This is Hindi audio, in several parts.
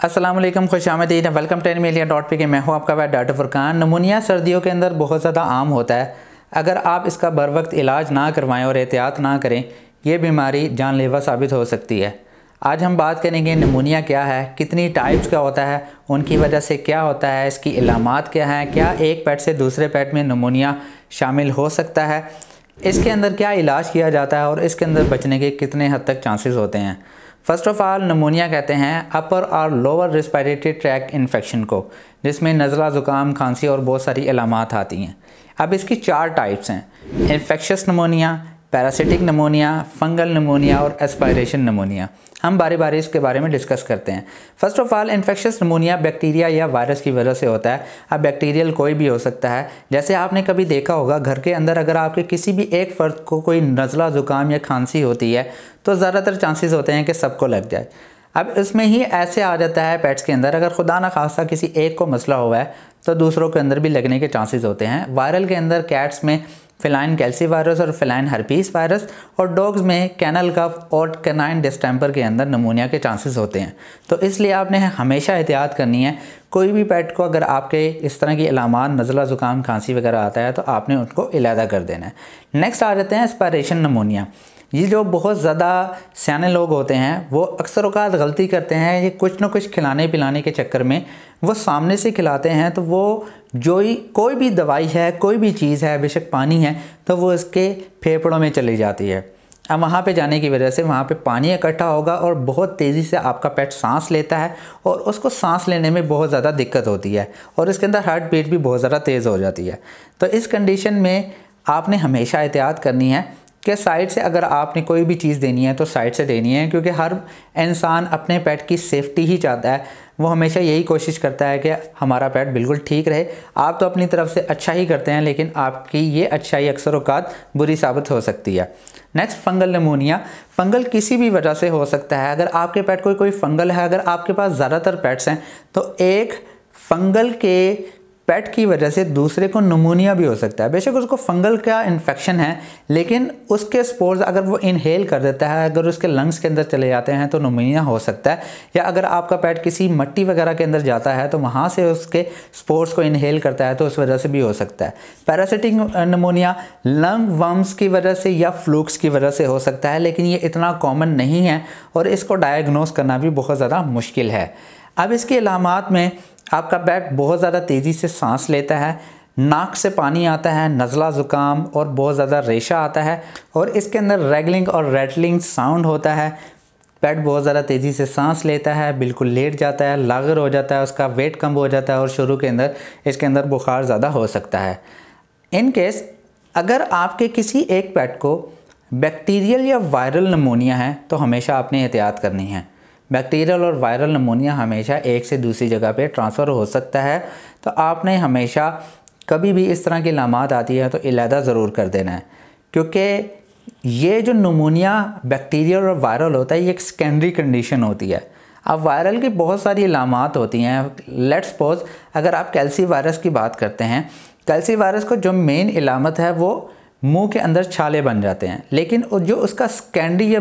अस्सलाम वालेकुम, खुशामदीद, वेलकम टू एनिमेलिया.pk। मैं हूँ आपका डॉक्टर फुरकान। नमूनिया सर्दियों के अंदर बहुत ज़्यादा आम होता है। अगर आप इसका बर वक्त इलाज ना करवाएं और एहतियात ना करें, ये बीमारी जानलेवा साबित हो सकती है। आज हम बात करेंगे नमूनिया क्या है, कितनी टाइप्स का होता है, उनकी वजह से क्या होता है, इसकी इलामात क्या हैं, क्या एक पेट से दूसरे पेट में नमूनिया शामिल हो सकता है, इसके अंदर क्या इलाज किया जाता है और इसके अंदर बचने के कितने हद तक चांसेस होते हैं। फ़र्स्ट ऑफ़ ऑल, नमूनिया कहते हैं अपर और लोअर रिस्पिरेटरी ट्रैक्ट इन्फेक्शन को, जिसमें नज़ला, ज़ुकाम, खांसी और बहुत सारी अलामात आती हैं। अब इसकी 4 टाइप्स हैं: इन्फेक्शस नमूनिया, पैरासिटिक नमूनिया, फंगल नमूनिया और एस्पायरेशन नमूनिया। हम बारी बारी इसके बारे में डिस्कस करते हैं। First of all, infectious नमूनिया bacteria या वायरस की वजह से होता है। अब बैक्टीरियल कोई भी हो सकता है। जैसे आपने कभी देखा होगा, घर के अंदर अगर आपके किसी भी एक फ़र्द को कोई नज़ला, ज़ुकाम या खांसी होती है तो ज़्यादातर चांसेस होते हैं कि सबको लग जाए। अब इसमें ही ऐसे आ जाता है पेट्स के अंदर, अगर खुदा ना खास्ता किसी एक को मसला हुआ है तो दूसरों के अंदर भी लगने के चांसेस होते हैं। वायरल के अंदर कैट्स में फेलाइन कैल्सीवायरस और फेलाइन हर्पीस वायरस, और डॉग्स में कैनल कफ और कैनाइन डिस्टेंपर के अंदर नमूनिया के चांसेस होते हैं। तो इसलिए आपने हमेशा एहतियात करनी है। कोई भी पेट को अगर आपके इस तरह की अलामात, नज़ला, ज़ुकाम, खांसी वगैरह आता है तो आपने उनको इलादा कर देना है। नेक्स्ट आ जाते हैं एस्पायरेशन नमूनिया। ये जो बहुत ज़्यादा सियाने लोग होते हैं वो अक्सर औक़ात गलती करते हैं, ये कुछ ना कुछ खिलाने पिलाने के चक्कर में वो सामने से खिलाते हैं, तो वो कोई भी दवाई है, कोई भी चीज़ है, बेशक पानी है, तो वो इसके फेफड़ों में चली जाती है। अब वहाँ पे जाने की वजह से वहाँ पे पानी इकट्ठा होगा और बहुत तेज़ी से आपका पेट सांस लेता है और उसको सांस लेने में बहुत ज़्यादा दिक्कत होती है और इसके अंदर हार्ट बीट भी बहुत ज़्यादा तेज़ हो जाती है। तो इस कंडीशन में आपने हमेशा एहतियात करनी है कि साइड से अगर आपने कोई भी चीज़ देनी है तो साइड से देनी है, क्योंकि हर इंसान अपने पेट की सेफ्टी ही चाहता है। वो हमेशा यही कोशिश करता है कि हमारा पेट बिल्कुल ठीक रहे। आप तो अपनी तरफ से अच्छा ही करते हैं, लेकिन आपकी ये अच्छाई अक्सर औक़ात बुरी साबित हो सकती है। Next, fungal नमूनिया। फंगल किसी भी वजह से हो सकता है। अगर आपके पेट कोई फंगल है, अगर आपके पास ज़्यादातर पेट्स हैं तो एक फंगल के पेट की वजह से दूसरे को नमूनिया भी हो सकता है। बेशक उसको फंगल का इन्फेक्शन है, लेकिन उसके स्पोर्स अगर वो इनहेल कर देता है, अगर उसके लंग्स के अंदर चले जाते हैं तो नमूनिया हो सकता है। या अगर आपका पेट किसी मिट्टी वगैरह के अंदर जाता है तो वहाँ से उसके स्पोर्स को इनहेल करता है तो उस वजह से भी हो सकता है। पैरासिटिक नमूनिया लंग वर्म्स की वजह से या फ्लूक्स की वजह से हो सकता है, लेकिन ये इतना कॉमन नहीं है और इसको डायग्नोस करना भी बहुत ज़्यादा मुश्किल है। अब इसकी अलामात में आपका पेट बहुत ज़्यादा तेज़ी से सांस लेता है, नाक से पानी आता है, नज़ला, ज़ुकाम और बहुत ज़्यादा रेशा आता है, और इसके अंदर रैगलिंग और रैटलिंग साउंड होता है। पेट बहुत ज़्यादा तेज़ी से सांस लेता है, बिल्कुल लेट जाता है, लागर हो जाता है, उसका वेट कम हो जाता है और शुरू के अंदर इसके अंदर बुखार ज़्यादा हो सकता है। इन केस अगर आपके किसी एक पेट को बैक्टीरियल या वायरल नमूनिया है तो हमेशा आपने एहतियात करनी है। बैक्टीरियल और वायरल नमूनिया हमेशा एक से दूसरी जगह पे ट्रांसफ़र हो सकता है, तो आपने हमेशा कभी भी इस तरह की अलामात आती है तो इलादा ज़रूर कर देना है, क्योंकि ये जो नमूनिया बैक्टीरियल और वायरल होता है ये एक सेकेंडरी कंडीशन होती है। अब वायरल की बहुत सारी अलामात होती हैं। लेट्स सपोज अगर आप कैल्सी वायरस की बात करते हैं, कैल्सी वायरस को जो मेन इलामत है वो मुंह के अंदर छाले बन जाते हैं, लेकिन जो उसका सेकेंडरी या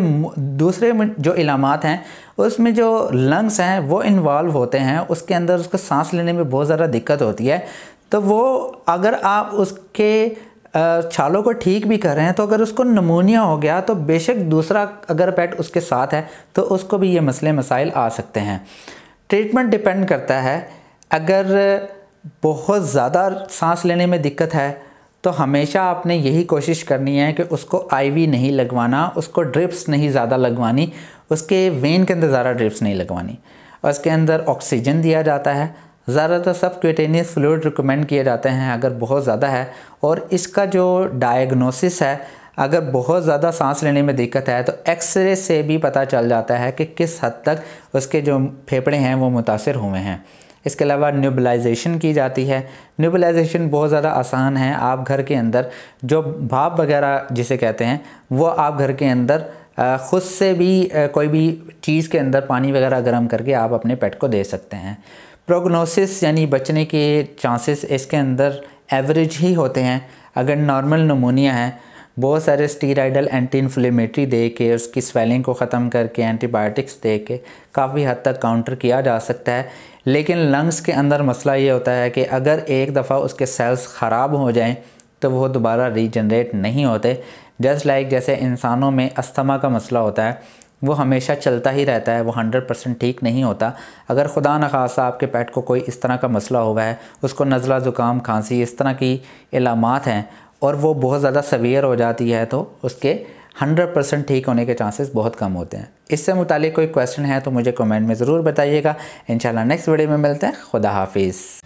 दूसरे जो इलामात हैं उसमें जो लंग्स हैं वो इन्वॉल्व होते हैं, उसके अंदर उसको सांस लेने में बहुत ज़्यादा दिक्कत होती है। तो वो अगर आप उसके छालों को ठीक भी कर रहे हैं तो अगर उसको नमूनिया हो गया तो बेशक दूसरा अगर पेट उसके साथ है तो उसको भी ये मसले मसाइल आ सकते हैं। ट्रीटमेंट डिपेंड करता है। अगर बहुत ज़्यादा सांस लेने में दिक्कत है तो हमेशा आपने यही कोशिश करनी है कि उसको आईवी नहीं लगवाना, उसको ड्रिप्स नहीं ज़्यादा लगवानी, उसके वेन के अंदर ज़्यादा ड्रिप्स नहीं लगवानी, और उसके अंदर ऑक्सीजन दिया जाता है। ज़्यादातर सबक्यूटेनियस फ्लूइड रिकमेंड किए जाते हैं अगर बहुत ज़्यादा है, और इसका जो डायग्नोसिस है, अगर बहुत ज़्यादा सांस लेने में दिक्कत है तो एक्सरे से भी पता चल जाता है कि किस हद तक उसके जो फेफड़े हैं वो मुतासिर हुए हैं। इसके अलावा न्यूबलाइजेशन की जाती है। न्यूबलाइजेशन बहुत ज़्यादा आसान है। आप घर के अंदर जो भाप वगैरह जिसे कहते हैं वो आप घर के अंदर ख़ुद से भी कोई भी चीज़ के अंदर पानी वगैरह गर्म करके आप अपने पेट को दे सकते हैं। प्रोग्नोसिस यानी बचने के चांसेस इसके अंदर एवरेज ही होते हैं। अगर नॉर्मल नमूनिया है बहुत सारे स्टीराइडल एंटी इन्फ्लेमेटरी दे के, उसकी स्वेलिंग को ख़त्म करके, एंटीबायोटिक्स दे के काफ़ी हद तक काउंटर किया जा सकता है। लेकिन लंग्स के अंदर मसला ये होता है कि अगर एक दफ़ा उसके सेल्स ख़राब हो जाएं तो वो दोबारा रीजनरेट नहीं होते। जस्ट लाइक जैसे इंसानों में अस्थमा का मसला होता है, वो हमेशा चलता ही रहता है, वो 100% ठीक नहीं होता। अगर खुदा न खासा आपके पेट को कोई इस तरह का मसला हुआ है, उसको नज़ला ज़ुकाम खांसी इस तरह की इलामात हैं और वो बहुत ज़्यादा सवियर हो जाती है, तो उसके 100% ठीक होने के चांसेस बहुत कम होते हैं। इससे मुतालिक कोई क्वेश्चन है तो मुझे कमेंट में ज़रूर बताइएगा। इंशाल्लाह नेक्स्ट वीडियो में मिलते हैं। खुदा हाफिज़।